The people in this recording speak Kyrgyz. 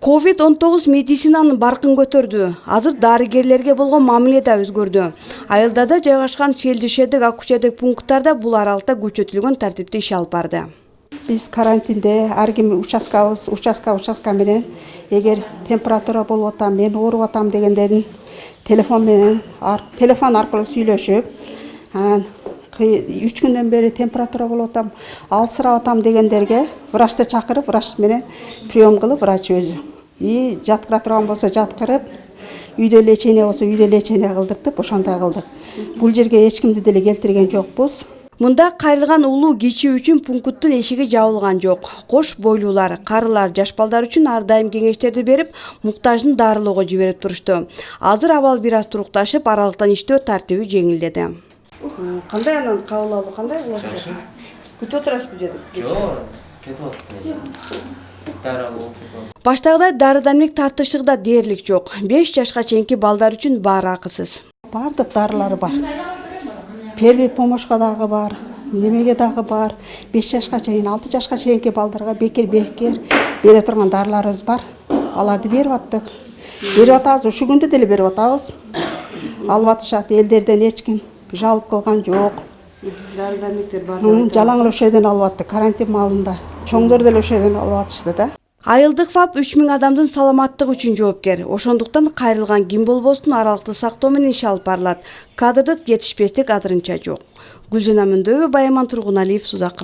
COVID-19 медицинанын баркын көтөрдү. Азыр дарыгерлерге болгон мамиле да өзгөрдү. Айылдада жайгашкан шелдишедик акучедик пункттарда бул аралыкта күчөтүлгөн тартипте иш алып барды. Биз карантинде ар ким участка менен эгер температура болуп атам, мен ооруп атам дегендерин телефон аркылуу сүйлөшүп, анан 3 күндөн бери температура болуп атам, алсырап атам дегендерге врачты чакырып, врач менен прием кылып, врач өзү жаткыра турган болсо жаткырып, үйдө лечение болсо үйдө лечение кылдыртып, ошондой кылдык. Бул жерге эч кимди деле келтирген жокпуз. Мында кайрылган улуу киши үчүн пункттун эшиги жабылган жок. Кош бойлуулар, карылар, жаш балдар үчүн ар дайым кеңештерди берип, муктажын дарылоого жиберип турушту. Азыр абал бир аз турукташып, аралыктан иштөө тартиби жеңилдеди. Кандай анан кабыл алуу кандай болот? Күтүп отурасызбы же? Жок, кетип атты. Баштагыдай дары-дармек тартыштыгы да дээрлик жок. 5 жашка чейинки балдар үчүн баары акысыз. Бардык дарылары бар. Первый помощька дагы бар, немеге дагы бар. 5 жашка чейин, 6 жашка чейинки балдарга бекер бере турган дарыларыбыз бар. Аларды берип аттык. Берип атабыз, ушу күндө деле берип атабыз. Алып атышат, элдерден эч ким жалып кылган жок. Дары-дармектер бар. Жалаң эле ошол жерден алып атты, карантин маалында. Чоңдор деле ошол жерден алып атышты да. Айылдык ФАП 3000 адамдын саламаттыгы үчүн жоопкер. Ошондуктан кайрылган ким болбосун аралыкты сактоо менен иш алып барылат. Кадрдык жетишпестик азырынча жок. Гүлжана Мөндөбү, Байаман Тургуналиев, Судак.